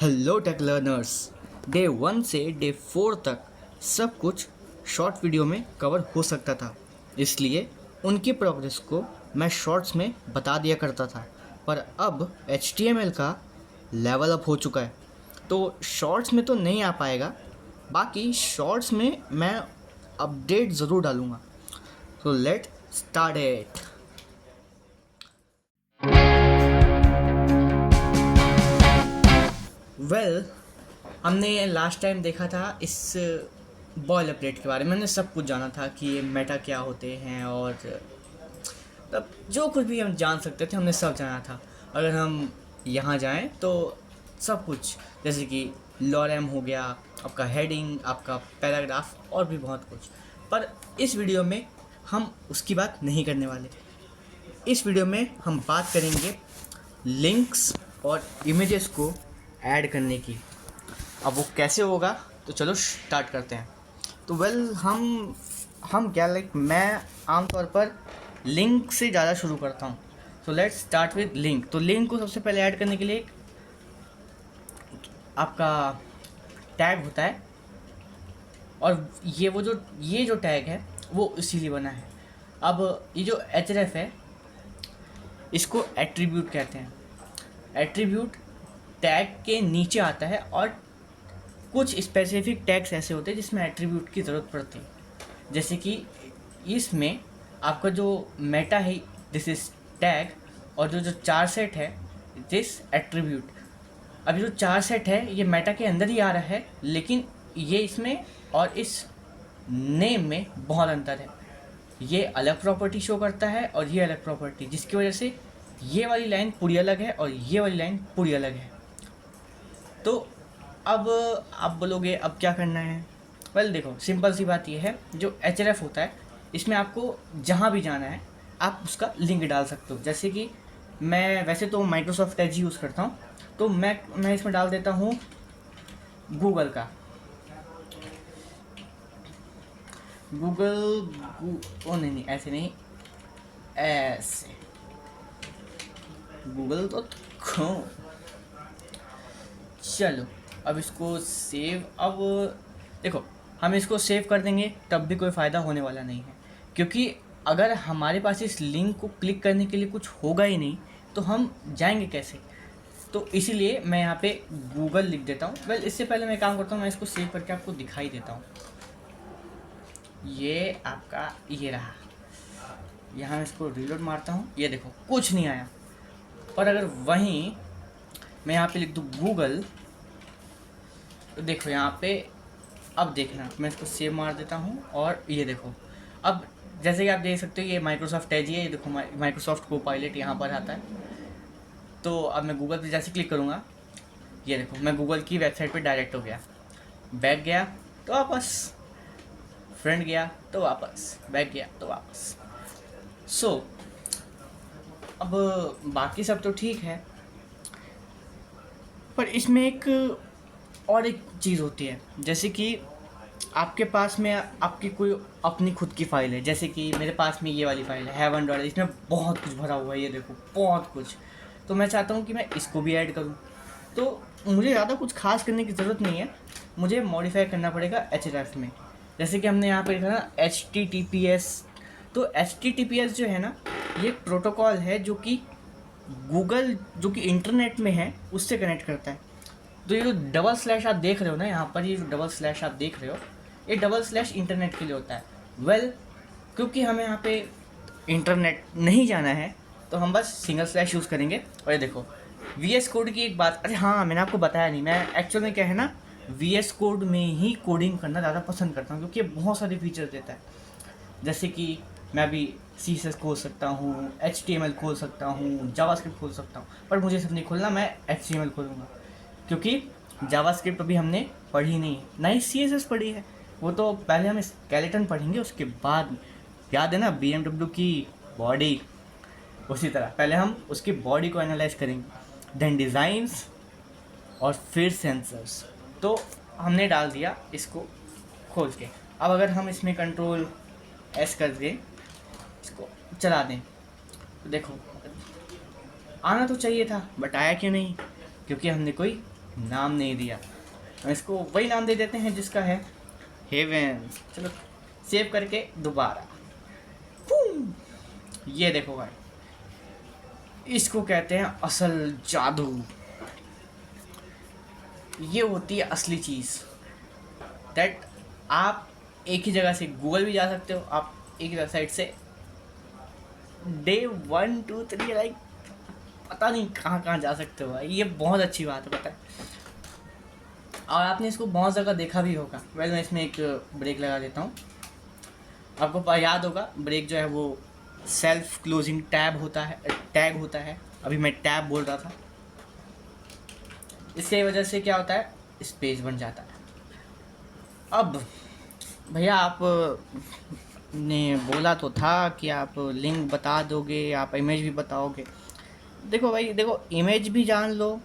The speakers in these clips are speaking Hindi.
Hello take learners. डे 1 से डे 4 तक सब कुछ शॉर्ट वीडियो में कवर हो सकता था, इसलिए उनकी प्रोग्रेस को मैं शॉर्ट्स में बता दिया करता था। पर अब HTML का लेवल अप हो चुका है, तो शॉर्ट्स में तो नहीं आ पाएगा। बाकी शॉर्ट्स में मैं अपडेट ज़रूर डालूँगा। तो लेट स्टार्ट इट। वेल, हमने लास्ट टाइम देखा था इस बॉयल अपडेट के बारे में। हमने सब कुछ जाना था कि ये मेटा क्या होते हैं और तब जो कुछ भी हम जान सकते थे हमने सब जाना था। अगर हम यहाँ जाएं तो सब कुछ, जैसे कि लॉरेम हो गया, आपका हेडिंग, आपका पैराग्राफ और भी बहुत कुछ। पर इस वीडियो में हम उसकी बात नहीं करने वाले। इस वीडियो में हम बात करेंगे लिंक्स और इमेजेस को ऐड करने की। अब वो कैसे होगा, तो चलो स्टार्ट करते हैं। तो हम क्या मैं आमतौर पर लिंक से ज़्यादा शुरू करता हूँ। So let's start with link. तो लिंक को सबसे पहले ऐड करने के लिए आपका टैग होता है, और ये जो टैग है वो इसीलिए बना है। अब ये जो href है, इसको एट्रीब्यूट कहते हैं। एट्रीब्यूट टैग के नीचे आता है, और कुछ स्पेसिफिक टैग्स ऐसे होते हैं जिसमें एट्रीब्यूट की ज़रूरत पड़ती है। जैसे कि इसमें आपका जो मेटा है, दिस इज टैग, और जो चार सेट है, दिस एट्रीब्यूट। अब जो चार सेट है ये मेटा के अंदर ही आ रहा है, लेकिन ये इसमें और इस नेम में बहुत अंतर है। ये अलग प्रॉपर्टी शो करता है और ये अलग प्रॉपर्टी, जिसकी वजह से ये वाली लाइन पूरी अलग है और ये वाली लाइन पूरी अलग है। तो अब आप बोलोगे अब क्या करना है। वेल देखो, सिंपल सी बात ये है, जो href होता है इसमें आपको जहाँ भी जाना है आप उसका लिंक डाल सकते हो। जैसे कि मैं वैसे तो माइक्रोसॉफ्ट एज यूज़ करता हूँ, तो मैं इसमें डाल देता हूँ गूगल का। ओ नहीं, ऐसे नहीं, ऐसे गूगल तो चलो अब इसको सेव। अब देखो, हम इसको सेव कर देंगे तब भी कोई फ़ायदा होने वाला नहीं है, क्योंकि अगर हमारे पास इस लिंक को क्लिक करने के लिए कुछ होगा ही नहीं तो हम जाएंगे कैसे। तो इसीलिए मैं यहाँ पे गूगल लिख देता हूँ। वेल, इससे पहले मैं काम करता हूँ, मैं इसको सेव करके आपको दिखाई देता हूँ। ये आपका ये रहा। यहाँ मैं इसको रीलोड मारता हूँ, ये देखो कुछ नहीं आया। पर अगर वहीं मैं यहाँ पे लिख दूँ गूगल, तो देखो यहाँ पे, अब देखना, मैं इसको सेव मार देता हूँ और ये देखो। अब जैसे कि आप देख सकते हो ये माइक्रोसॉफ्ट एज है, ये देखो माइक्रोसॉफ्ट कोपायलट यहाँ पर आता है। तो अब मैं गूगल पे जैसे क्लिक करूँगा, ये देखो मैं गूगल की वेबसाइट पे डायरेक्ट हो गया। बैक गया तो वापस, फ्रंट गया तो वापस, बैक गया तो वापस। सो अब बाकी सब तो ठीक है, पर इसमें एक चीज़ होती है। जैसे कि आपके पास में आपकी कोई अपनी खुद की फ़ाइल है, जैसे कि मेरे पास में ये वाली फ़ाइल है heaven.html, इसमें बहुत कुछ भरा हुआ है, ये देखो बहुत कुछ। तो मैं चाहता हूँ कि मैं इसको भी ऐड करूँ। तो मुझे ज़्यादा कुछ खास करने की ज़रूरत नहीं है, मुझे मॉडिफाई करना पड़ेगा href में। जैसे कि हमने यहाँ पर लिखा ना HTTPS। तो HTTPS जो है ना, ये प्रोटोकॉल है जो कि गूगल, जो कि इंटरनेट में है, उससे कनेक्ट करता है। तो ये जो डबल स्लैश आप देख रहे हो ना यहाँ पर, ये जो डबल स्लैश आप देख रहे हो, ये डबल स्लैश इंटरनेट के लिए होता है। वेल, क्योंकि हमें यहाँ पे इंटरनेट नहीं जाना है तो हम बस सिंगल स्लैश यूज़ करेंगे। और ये देखो VS कोड की एक बात, अरे हाँ मैंने आपको बताया नहीं, मैं एक्चुअल में क्या है ना, VS कोड में ही कोडिंग करना ज़्यादा पसंद करता हूँ, क्योंकि ये बहुत सारे फीचर देता है। जैसे कि मैं अभी CSS खोल सकता हूँ, HTML खोल सकता हूँ, जावास्क्रिप्ट खोल सकता हूँ, पर मुझे सब नहीं खोलना, मैं HTML खोलूँगा, क्योंकि जावास्क्रिप्ट अभी हमने पढ़ी नहीं है, ना ही CSS पढ़ी है। वो तो पहले हम स्केलेटन पढ़ेंगे, उसके बाद याद है ना BMW की बॉडी, उसी तरह पहले हम उसकी बॉडी को एनालाइज करेंगे, देन डिज़ाइंस और फिर सेंसर्स। तो हमने डाल दिया इसको खोल के। अब अगर हम इसमें Ctrl+S कर दें, इसको चला दें, तो देखो आना तो चाहिए था, बट आया क्यों नहीं, क्योंकि हमने कोई नाम नहीं दिया, हम इसको वही नाम दे देते हैं जिसका है, हेवन। चलो सेव करके दोबारा, ये देखो भाई, इसको कहते हैं असल जादू। ये होती है असली चीज़, दैट आप एक ही जगह से गूगल भी जा सकते हो, आप एक ही वेबसाइट से डे 1 2 3 लाइक पता नहीं कहाँ कहाँ जा सकते हो भाई। ये बहुत अच्छी बात है, पता है। और आपने इसको बहुत जगह देखा भी होगा। मैं इसमें एक ब्रेक लगा देता हूँ। आपको याद होगा ब्रेक जो है वो सेल्फ क्लोजिंग टैब होता है, टैग होता है। अभी मैं टैब बोल रहा था। इसके वजह से क्या होता है, स्पेस बन जाता है। अब भैया आप ने बोला तो था कि आप लिंक बता दोगे, आप इमेज भी बताओगे। देखो भाई, देखो इमेज भी जान लो,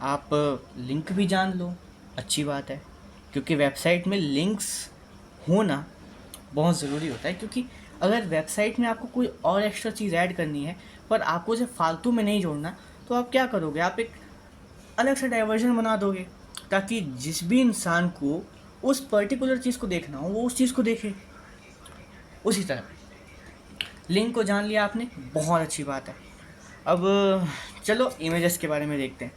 आप लिंक भी जान लो, अच्छी बात है। क्योंकि वेबसाइट में लिंक्स होना बहुत ज़रूरी होता है। क्योंकि अगर वेबसाइट में आपको कोई और एक्स्ट्रा चीज़ ऐड करनी है पर आपको उसे फालतू में नहीं जोड़ना, तो आप क्या करोगे, आप एक अलग से डाइवर्जन बना दोगे ताकि जिस भी इंसान को उस पर्टिकुलर चीज़ को देखना हो वो उस चीज़ को देखे। उसी तरह लिंक को जान लिया आपने, बहुत अच्छी बात है। अब चलो इमेजेस के बारे में देखते हैं।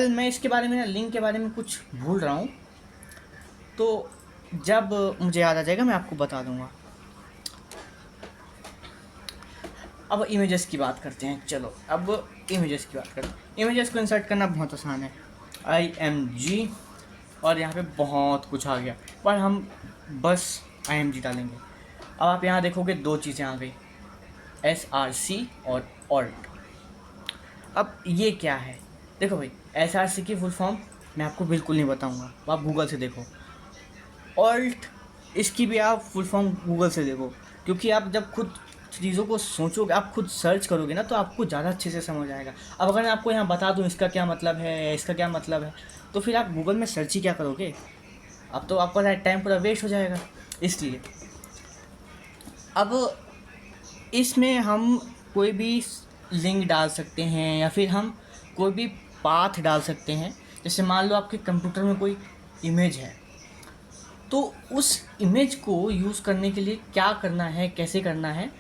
मैं इसके बारे में ना, लिंक के बारे में कुछ भूल रहा हूँ, तो जब मुझे याद आ जाएगा मैं आपको बता दूंगा। अब इमेजेस की बात करते हैं। चलो अब इमेजेस की बात करते हैं। इमेजेस को इंसर्ट करना बहुत आसान है, IMG, और यहाँ पे बहुत कुछ आ गया, पर हम बस IMG डालेंगे। अब आप यहाँ देखोगे दो चीज़ें आ गई, SRC और ऑल्ट। अब ये क्या है, देखो भाई, SRC की फुल फॉर्म मैं आपको बिल्कुल नहीं बताऊंगा, आप गूगल से देखो। ऑल्ट, इसकी भी आप फुल फॉर्म गूगल से देखो। क्योंकि आप जब खुद चीज़ों को सोचोगे, आप खुद सर्च करोगे ना, तो आपको ज़्यादा अच्छे से समझ आएगा। अब अगर मैं आपको यहाँ बता दूँ इसका क्या मतलब है, इसका क्या मतलब है, तो फिर आप गूगल में सर्च ही क्या करोगे, अब तो आपका टाइम पूरा वेस्ट हो जाएगा। इसलिए अब इसमें हम कोई भी लिंक डाल सकते हैं या फिर हम कोई भी पाथ डाल सकते हैं। जैसे मान लो आपके कंप्यूटर में कोई इमेज है, तो उस इमेज को यूज़ करने के लिए क्या करना है, कैसे करना है,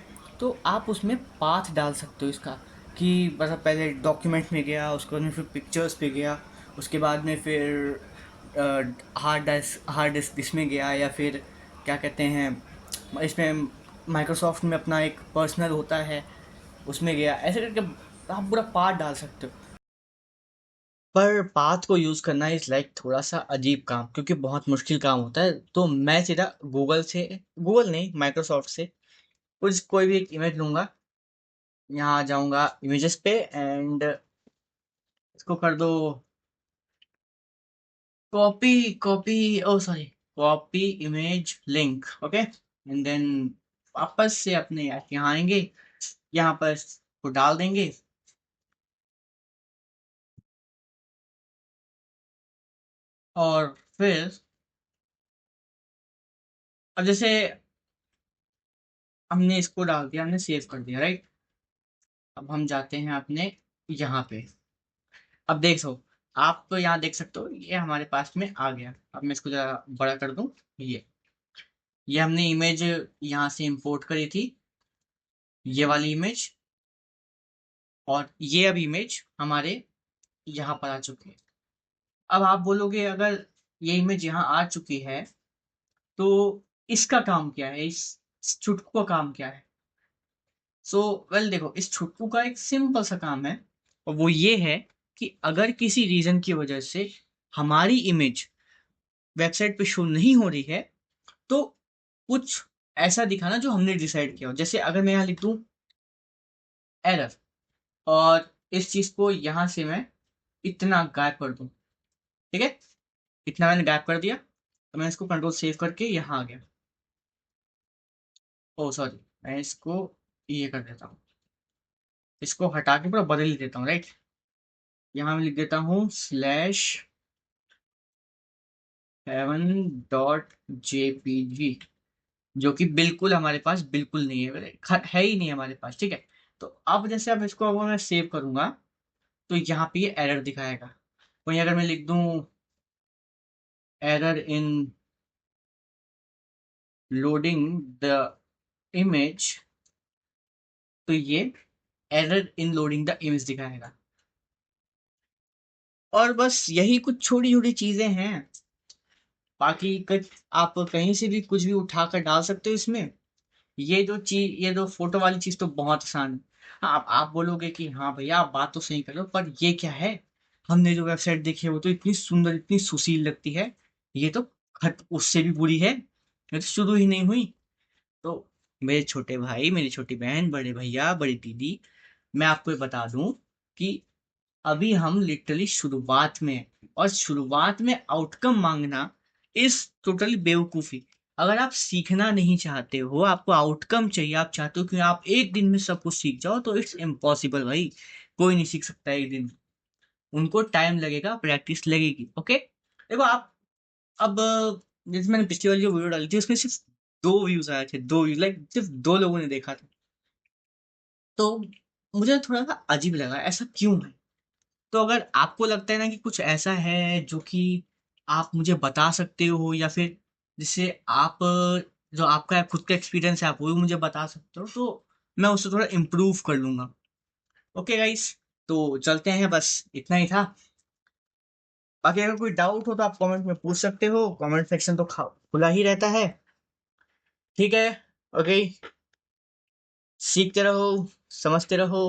तो आप उसमें पाथ डाल सकते हो इसका। कि मतलब पहले डॉक्यूमेंट में गया, उसके बाद में फिर पिक्चर्स पे गया, उसके बाद में फिर हार्ड डिस्क इसमें गया, या फिर क्या कहते हैं इसमें माइक्रोसॉफ्ट में अपना एक पर्सनल होता है उसमें गया, ऐसे करके आप पूरा पाथ डाल सकते हो। पर पाथ को यूज़ करना इज़ लाइक थोड़ा सा अजीब काम, क्योंकि बहुत मुश्किल काम होता है। तो मैं सीधा गूगल नहीं, माइक्रोसॉफ्ट से कुछ कोई भी एक इमेज लूँगा, यहाँ जाऊँगा इमेजेस पे एंड इसको कर दो copy, copy, oh sorry, copy image link, okay. And then वापस से अपने यहाँ आएंगे, यहाँ पर इसको डाल देंगे, और फिर अब जैसे हमने इसको डाल दिया, हमने सेव कर दिया, राइट। अब हम जाते हैं अपने यहाँ पे। अब देख सो, आप तो यहाँ देख सकते हो ये हमारे पास में आ गया। अब मैं इसको जरा बड़ा कर दूं। ये हमने इमेज यहाँ से इंपोर्ट करी थी, ये वाली इमेज, और ये अब इमेज हमारे यहाँ पर आ चुकी है। अब आप बोलोगे अगर ये इमेज यहाँ आ चुकी है तो इसका काम क्या है, इस चुटकू का काम क्या है। सो देखो, इस छुटकू का एक सिंपल सा काम है, और वो ये है कि अगर किसी रीजन की वजह से हमारी इमेज वेबसाइट पे शो नहीं हो रही है, तो कुछ ऐसा दिखाना जो हमने डिसाइड किया हो। जैसे अगर मैं यहाँ लिख दूँ एरर, और इस चीज को यहाँ से मैं इतना गायब कर दूँ, ठीक है, इतना मैंने गायब कर दिया, तो मैं इसको कंट्रोल सेव करके यहाँ आ गया। ओ सॉरी, मैं इसको ये कर देता हूँ, इसको हटा के पूरा बदल ही देता हूँ, राइट। यहाँ मैं लिख देता हूँ /7.jpg, जो कि बिल्कुल हमारे पास बिल्कुल नहीं है, है ही नहीं हमारे पास, ठीक है। तो अब जैसे अब इसको अगर मैं सेव करूंगा तो यहाँ पे ये एरर दिखाएगा। वहीं अगर मैं लिख दूं error in loading the image, तो ये error in loading the image दिखाएगा। और बस यही कुछ छोटी छोटी चीजें हैं। बाकी आप कहीं से भी कुछ भी उठाकर डाल सकते हो इसमें। ये जो फोटो वाली चीज तो बहुत आसान है। हाँ, आप बोलोगे कि हाँ भैया आप बात तो सही कर रहे हो, पर ये क्या है, हमने जो वेबसाइट देखी है वो तो इतनी सुंदर इतनी सुशील लगती है, ये तो खत उससे भी बुरी है, ये तो शुरू ही नहीं हुई। तो मेरे छोटे भाई, मेरी छोटी बहन, बड़े भैया, बड़ी दीदी, मैं आपको ये बता दूं कि अभी हम लिटरली शुरुआत में हैं, और शुरुआत में आउटकम मांगना इज टोटली बेवकूफी। अगर आप सीखना नहीं चाहते हो, आपको आउटकम चाहिए, आप चाहते हो कि आप एक दिन में सब कुछ सीख जाओ, तो इट्स इम्पॉसिबल भाई। कोई नहीं सीख सकता एक दिन। उनको टाइम लगेगा, प्रैक्टिस लगेगी। ओके, देखो आप अब, जैसे मैंने पिछली वाली जो वीडियो डाली थी उसमें सिर्फ 2 व्यूज आए थे, 2 व्यूज, लाइक सिर्फ 2 लोगों ने देखा था। तो मुझे थोड़ा सा अजीब लगा, ऐसा क्यों है। तो अगर आपको लगता है ना कि कुछ ऐसा है जो कि आप मुझे बता सकते हो, या फिर जिससे आप, जो आपका खुद का एक्सपीरियंस है आप वो भी मुझे बता सकते हो, तो मैं उससे थोड़ा इम्प्रूव कर लूंगा। ओके गाइस, तो चलते हैं, बस इतना ही था। बाकी अगर कोई डाउट हो तो आप कमेंट में पूछ सकते हो, कमेंट सेक्शन तो खुला ही रहता है। ठीक है। ओके, सीखते रहो, समझते रहो।